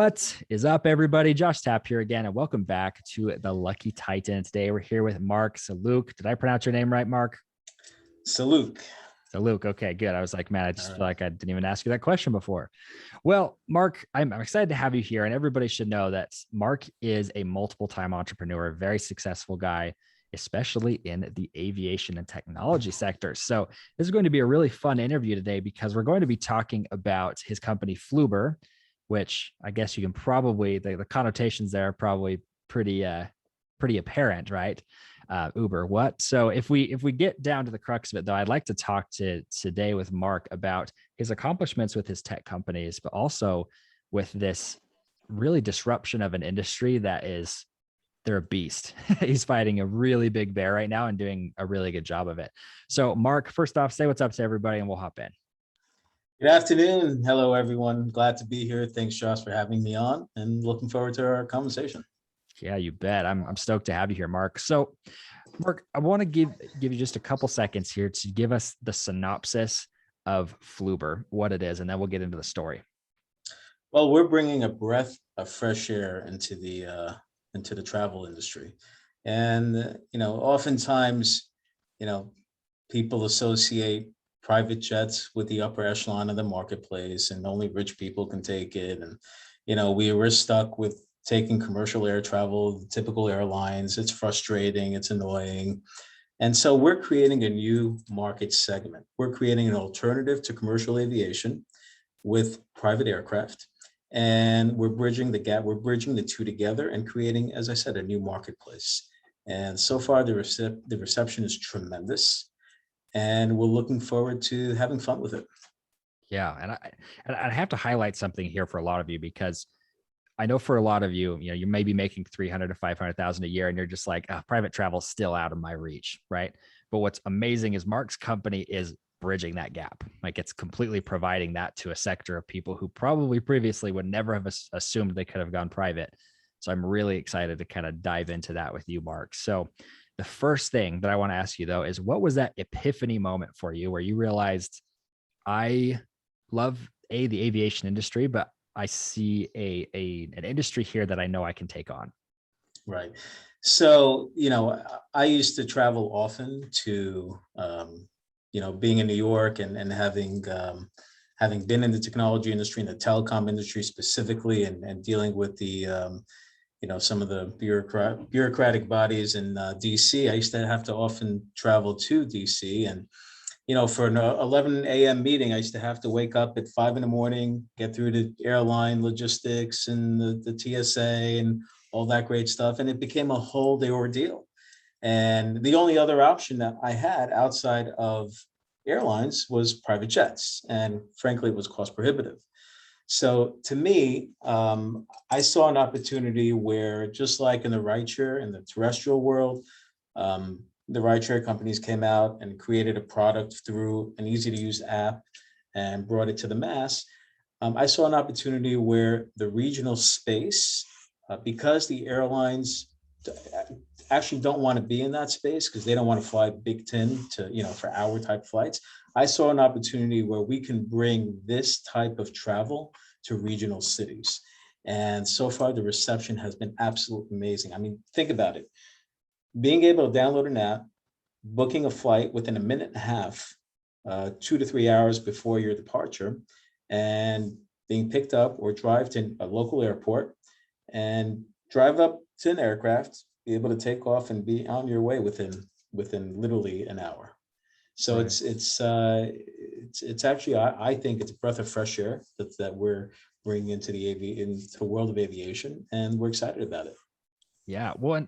What is up, everybody? Josh Tapp here again, and welcome back to the Lucky Titan. Today, we're here with Marc Sellouk. Did I pronounce your name right, Marc? Sellouk. Sellouk. Okay, good. I was like, man, I just feel like I didn't even ask you that question before. Well, Marc, I'm excited to have you here, and everybody should know that Marc is a multiple-time entrepreneur, very successful guy, especially in the aviation and technology sector. So this is going to be a really fun interview today because we're going to be talking about his company, Flewber, which I guess you can probably, the connotations there are probably pretty apparent, right? Uber, what? So if we get down to the crux of it, though, I'd like to talk today with Marc about his accomplishments with his tech companies, but also with this really disruption of an industry that is, they're a beast. He's fighting a really big bear right now and doing a really good job of it. So Marc, first off, say what's up to everybody and we'll hop in. Good afternoon. Hello, everyone. Glad to be here. Thanks, Josh, for having me on and looking forward to our conversation. Yeah, you bet. I'm stoked to have you here, Marc. So, Marc, I want to give you just a couple seconds here to give us the synopsis of Flewber, what it is, and then we'll get into the story. Well, we're bringing a breath of fresh air into the travel industry, and oftentimes, people associate private jets with the upper echelon of the marketplace, and only rich people can take it. And we were stuck with taking commercial air travel, typical airlines. It's frustrating, it's annoying. And so we're creating a new market segment. We're creating an alternative to commercial aviation with private aircraft. And we're bridging the gap. We're bridging the two together and creating, as I said, a new marketplace. And so far, the reception is tremendous. And we're looking forward to having fun with it. Yeah, and I have to highlight something here for a lot of you because I know for a lot of you, you may be making 300 to 500,000 a year, and you're just like, private travel is still out of my reach, right? But what's amazing is Marc's company is bridging that gap. Like, it's completely providing that to a sector of people who probably previously would never have assumed they could have gone private. So I'm really excited to kind of dive into that with you, Marc. So the first thing that I want to ask you, though, is what was that epiphany moment for you where you realized, I love the aviation industry, but I see an industry here that I know I can take on? Right. So, I used to travel often to, being in New York and having been in the technology industry and the telecom industry specifically, and dealing with the some of the bureaucratic bodies in DC. I used to have to often travel to DC, and for an 11 a.m. meeting, I used to have to wake up at 5 a.m, get through the airline logistics and the TSA and all that great stuff, and it became a whole day ordeal. And the only other option that I had outside of airlines was private jets, and frankly, it was cost prohibitive. So to me, I saw an opportunity where, just like in the rideshare in the terrestrial world, the rideshare companies came out and created a product through an easy to use app and brought it to the mass. I saw an opportunity where the regional space, because the airlines actually don't want to be in that space because they don't want to fly Big Ten to, for hour type flights. I saw an opportunity where we can bring this type of travel to regional cities. And so far, the reception has been absolutely amazing. I mean, think about it. Being able to download an app, booking a flight within a minute and a half, 2 to 3 hours before your departure, and being picked up or drive to a local airport and drive up to an aircraft, be able to take off and be on your way within literally an hour. So right. It's actually, I think it's a breath of fresh air that we're bringing into the world of aviation, and we're excited about it. Yeah, well,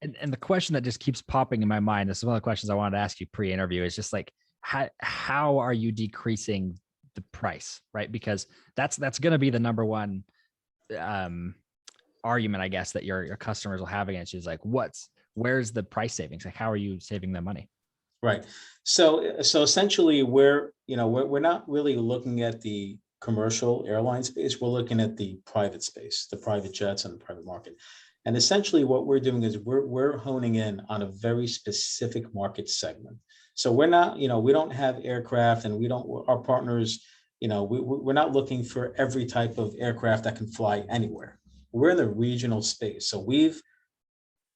and the question that just keeps popping in my mind, this is one of the questions I wanted to ask you pre-interview, is just like, how are you decreasing the price, right? Because that's going to be the number one argument, I guess, that your customers will have against you, is like, where's the price savings? Like, how are you saving them money? Right. So essentially, we're not really looking at the commercial airline space. We're looking at the private space, the private jets and the private market. And essentially what we're doing is we're honing in on a very specific market segment. So we're not, we don't have aircraft, and our partners we're not looking for every type of aircraft that can fly anywhere. We're in the regional space. So we've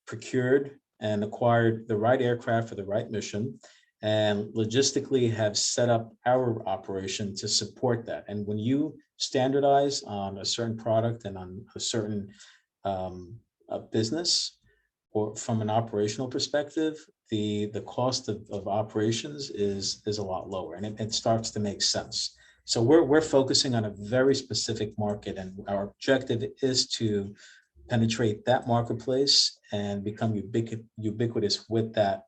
procured and acquired the right aircraft for the right mission, and logistically have set up our operation to support that. And when you standardize on a certain product and on a certain business, or from an operational perspective, the cost of operations is a lot lower, and it starts to make sense. So we're focusing on a very specific market, and our objective is to penetrate that marketplace and become ubiquitous with that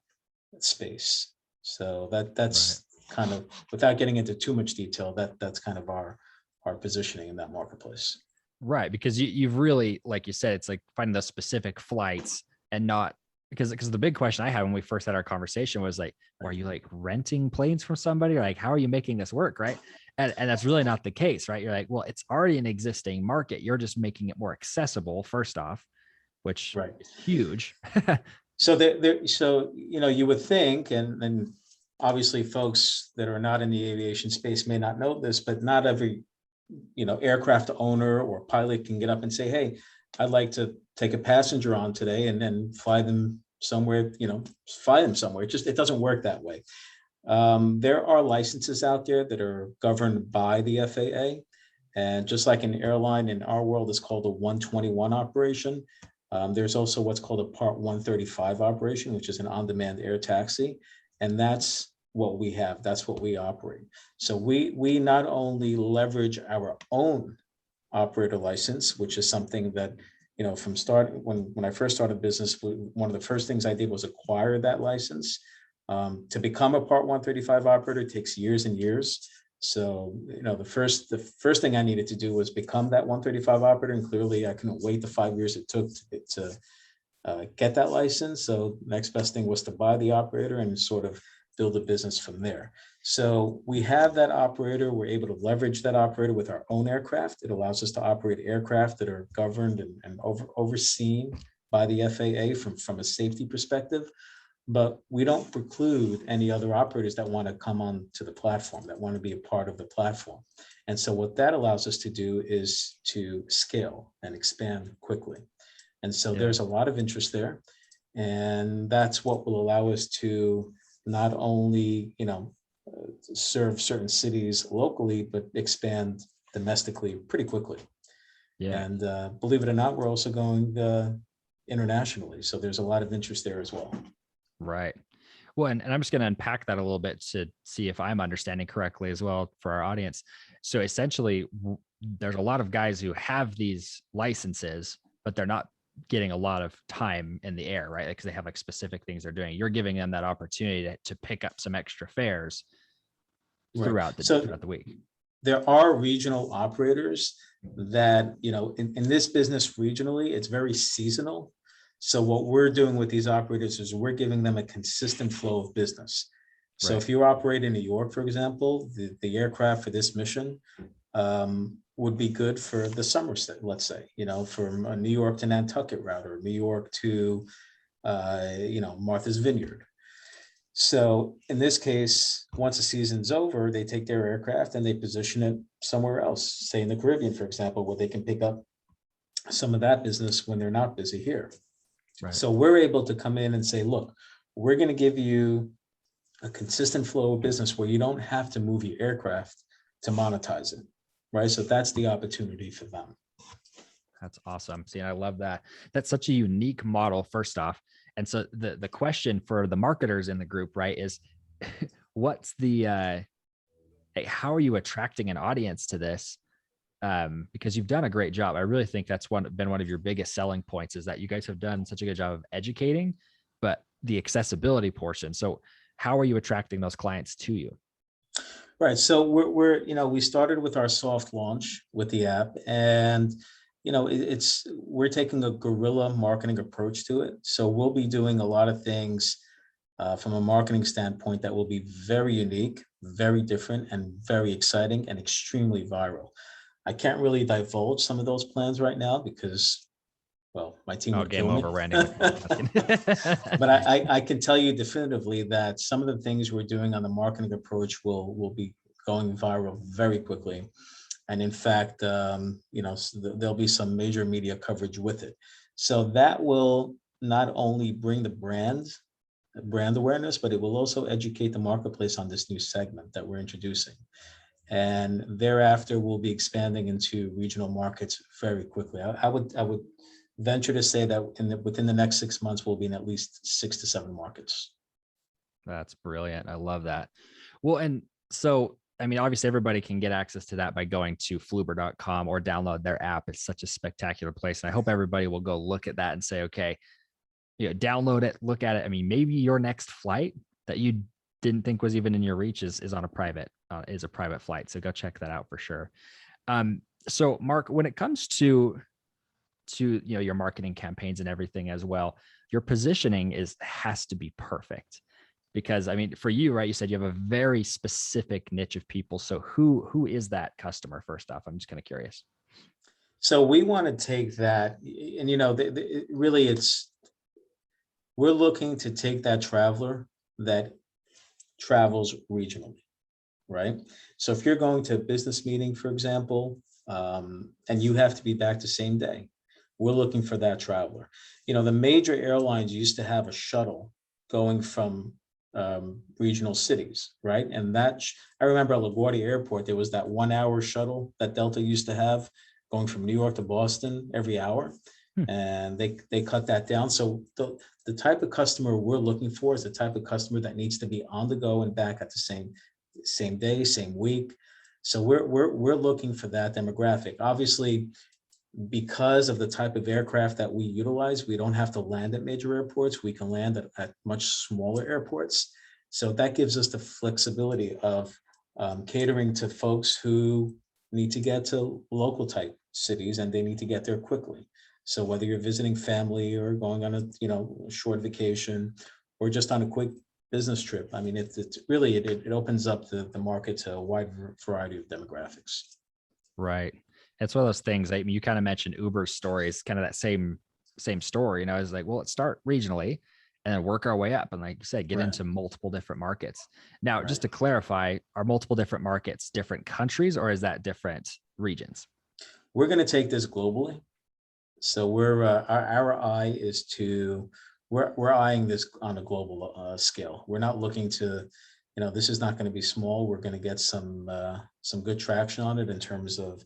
space. So that's kind of, without getting into too much detail, that's kind of our positioning in that marketplace. Right, because you've really, like you said, it's like finding those specific flights, and not because the big question I had when we first had our conversation was like, are you like renting planes from somebody, or like how are you making this work, right? And that's really not the case, right? You're like, well, it's already an existing market. You're just making it more accessible, first off, which is huge. So you would think, and obviously folks that are not in the aviation space may not know this, but not every aircraft owner or pilot can get up and say, hey, I'd like to take a passenger on today and then fly them somewhere. It doesn't work that way. There are licenses out there that are governed by the FAA. And just like an airline in our world is called a 121 operation, there's also what's called a Part 135 operation, which is an on-demand air taxi. And that's what we have. That's what we operate. So we not only leverage our own operator license, which is something that, from when I first started business, one of the first things I did was acquire that license. To become a Part 135 operator takes years and years. So, the first thing I needed to do was become that 135 operator, and clearly I couldn't wait the 5 years it took to get that license. So next best thing was to buy the operator and sort of build a business from there. So we have that operator. We're able to leverage that operator with our own aircraft. It allows us to operate aircraft that are governed and overseen by the FAA from a safety perspective. But we don't preclude any other operators that want to come on to the platform, that want to be a part of the platform. And so what that allows us to do is to scale and expand quickly. And so there's a lot of interest there. And that's what will allow us to not only, serve certain cities locally, but expand domestically pretty quickly. Yeah. And believe it or not, we're also going internationally. So there's a lot of interest there as well. Right. Well, and I'm just going to unpack that a little bit to see if I'm understanding correctly as well for our audience. So essentially, there's a lot of guys who have these licenses, but they're not getting a lot of time in the air, right? Because they have like specific things they're doing. You're giving them that opportunity to pick up some extra fares throughout the week. There are regional operators that, in this business regionally, it's very seasonal. So what we're doing with these operators is we're giving them a consistent flow of business. So if you operate in New York, for example, the aircraft for this mission would be good for the summer, let's say, from a New York to Nantucket route, or New York to, Martha's Vineyard. So in this case, once the season's over, they take their aircraft and they position it somewhere else, say in the Caribbean, for example, where they can pick up some of that business when they're not busy here. Right. So we're able to come in and say, look, we're going to give you a consistent flow of business where you don't have to move your aircraft to monetize it. Right. So that's the opportunity for them. That's awesome. See, I love that. That's such a unique model, first off. And so the question for the marketers in the group, right, is what's the, how are you attracting an audience to this? Because you've done a great job. I really think that's been one of your biggest selling points, is that you guys have done such a good job of educating, but the accessibility portion. So how are you attracting those clients to you? Right. So we started with our soft launch with the app, and, we're taking a guerrilla marketing approach to it. So we'll be doing a lot of things from a marketing standpoint that will be very unique, very different, and very exciting, and extremely viral. I can't really divulge some of those plans right now because, well, my team would game kill over, me. Randy. But I can tell you definitively that some of the things we're doing on the marketing approach will be going viral very quickly. And in fact, there'll be some major media coverage with it. So that will not only bring the brand awareness, but it will also educate the marketplace on this new segment that we're introducing. And thereafter, we'll be expanding into regional markets very quickly. I would venture to say that within the next 6 months, we'll be in at least 6 to 7 markets. That's brilliant. I love that. Well, and so, I mean, obviously everybody can get access to that by going to flewber.com or download their app. It's such a spectacular place. And I hope everybody will go look at that and say, okay, download it, look at it. I mean, maybe your next flight that you didn't think was even in your reach is on a private flight. So go check that out for sure. So Marc, when it comes to your marketing campaigns and everything as well, your positioning has to be perfect. Because I mean, for you, right, you said you have a very specific niche of people. So who is that customer first off? I'm just kind of curious. So we want to take that, and really we're looking to take that traveler that travels regionally, right? So if you're going to a business meeting, for example, and you have to be back the same day, we're looking for that traveler. The major airlines used to have a shuttle going from regional cities, right? And I remember at LaGuardia Airport, there was that 1 hour shuttle that Delta used to have going from New York to Boston every hour. And they cut that down. So the type of customer we're looking for is the type of customer that needs to be on the go and back at the same day, same week. So we're looking for that demographic. Obviously, because of the type of aircraft that we utilize, we don't have to land at major airports. We can land at much smaller airports. So that gives us the flexibility of catering to folks who need to get to local type cities and they need to get there quickly. So whether you're visiting family or going on a short vacation or just on a quick business trip, I mean, it opens up the market to a wide variety of demographics. Right. It's one of those things. I mean, you kind of mentioned Uber's story is kind of that same story. It's like, well, let's start regionally and then work our way up. And like you said, get into multiple different markets. Now, just to clarify, are multiple different markets different countries or is that different regions? We're going to take this globally. So our eye is we're eyeing this on a global scale. We're not looking to, this is not going to be small. We're going to get some good traction on it in terms of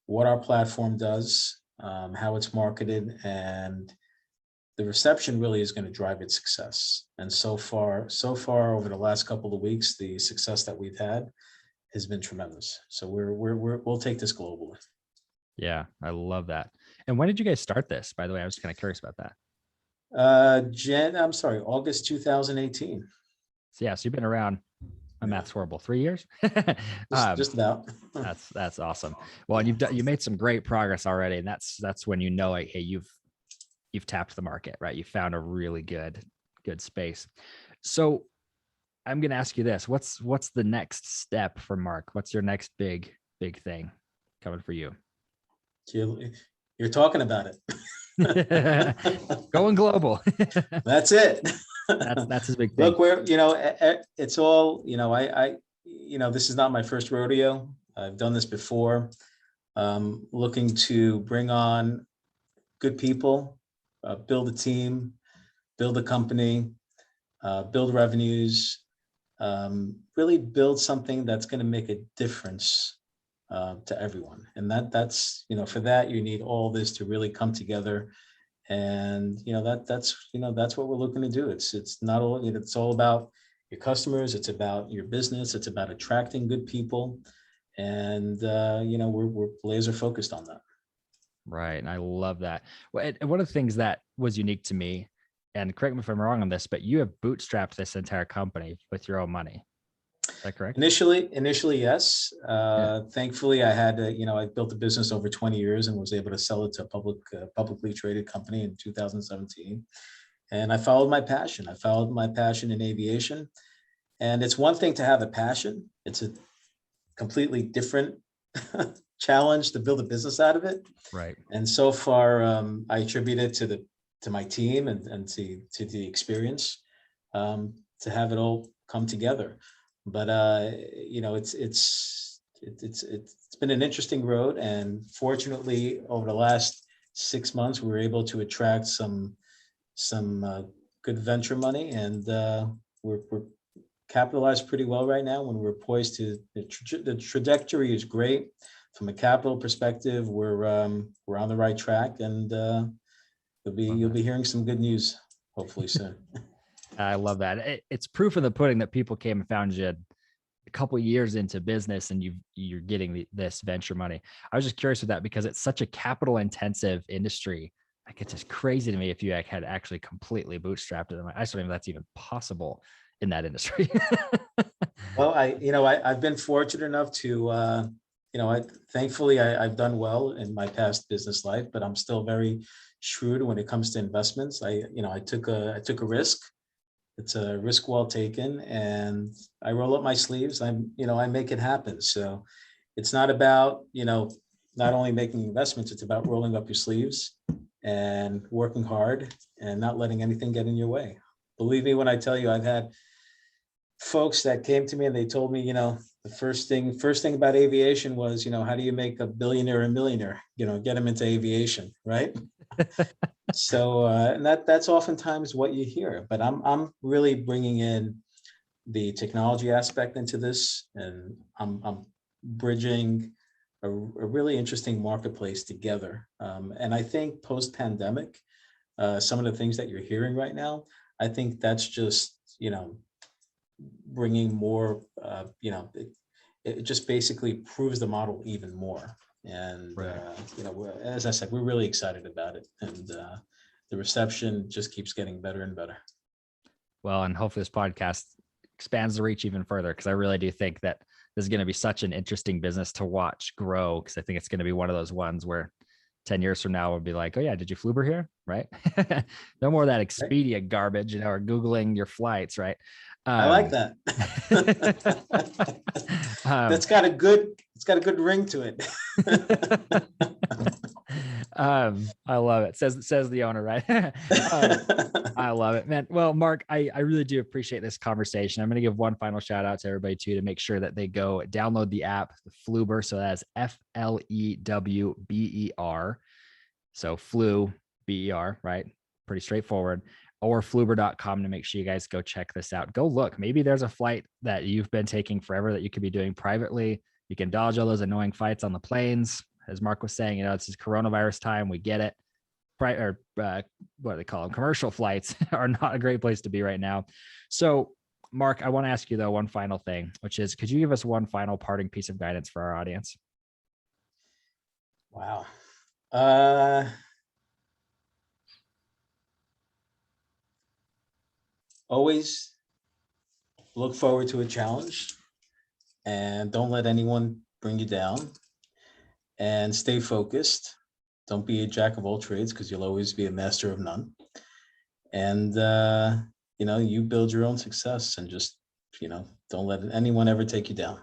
what our platform does, how it's marketed, and the reception really is going to drive its success. And so far over the last couple of weeks, the success that we've had has been tremendous. So we'll take this globally. Yeah, I love that. And when did you guys start this? By the way, I was kind of curious about that. August 2018. So yeah, so you've been around. My math's horrible. 3 years. Just about. That's awesome. Well, and you made some great progress already, and that's when like, hey, you've tapped the market, right? You found a really good space. So I'm gonna ask you this: what's the next step for Marc? What's your next big thing coming for you? You're talking about it. Going global. That's it. That's his big thing. Look, it's all, this is not my first rodeo. I've done this before. Looking to bring on good people, build a team, build a company, build revenues, really build something that's going to make a difference to everyone. And that's, for that, you need all this to really come together. And, that's what we're looking to do. It's not all, it's all about your customers. It's about your business. It's about attracting good people. And, we're laser focused on that. Right. And I love that. Well, and one of the things that was unique to me, and correct me if I'm wrong on this, but you have bootstrapped this entire company with your own money. Is that correct? Initially, yes. Thankfully, I had I built a business over 20 years and was able to sell it to a publicly traded company in 2017. And I followed my passion. I followed my passion in aviation. And it's one thing to have a passion. It's a completely different challenge to build a business out of it. Right. And so far, I attribute it to my team and to the experience to have it all come together. But it's been an interesting road, and fortunately, over the last 6 months, we were able to attract some good venture money, and we're capitalized pretty well right now. When we're poised to, the trajectory is great from a capital perspective. We're on the right track, and you'll be hearing some good news hopefully soon. I love that. It's proof of the pudding that people came and found you a couple of years into business, and you're getting this venture money. I was just curious with that because it's such a capital intensive industry. Like, it's just crazy to me if you had actually completely bootstrapped it. I just don't even know if that's even possible in that industry. Well, I've been fortunate enough to, thankfully I've done well in my past business life, but I'm still very shrewd when it comes to investments. I took a risk. It's a risk well taken, and I roll up my sleeves. I make it happen. So it's not about, not only making investments, it's about rolling up your sleeves and working hard and not letting anything get in your way. Believe me when I tell you, I've had folks that came to me and they told me, the first thing about aviation was, how do you make a billionaire a millionaire? Get them into aviation, right? So, and that's oftentimes what you hear. But I'm really bringing in the technology aspect into this, and I'm bridging a really interesting marketplace together. And I think post-pandemic, some of the things that you're hearing right now, I think that's just, bringing more, it just basically proves the model even more. And, Right. as I said, we're really excited about it. And the reception just keeps getting better and better. Well, and hopefully this podcast expands the reach even further, because I really do think that this is going to be such an interesting business to watch grow, because I think it's going to be one of those ones where 10 years from now we'll be like, oh yeah, did you Flewber here? Right. No more of that Expedia garbage, or Googling your flights. Right. I like that. It's got a good ring to it. I love it. Says the owner, right? I love it, man. Well, Mark, I really do appreciate this conversation. I'm going to give one final shout out to everybody too, to make sure that they go download the app, the Flewber. So that's FLEWBER. So Flew, BER, right? Pretty straightforward. Or Flewber.com to make sure you guys go check this out. Go look. Maybe there's a flight that you've been taking forever that you could be doing privately. You can dodge all those annoying fights on the planes. As Mark was saying, it's this coronavirus time. We get it. What do they call them? Commercial flights are not a great place to be right now. So, Mark, I want to ask you though one final thing, which is, could you give us one final parting piece of guidance for our audience? Wow. Always look forward to a challenge, and don't let anyone bring you down, and stay focused. Don't be a jack of all trades, because you'll always be a master of none. And, you build your own success, and just, don't let anyone ever take you down.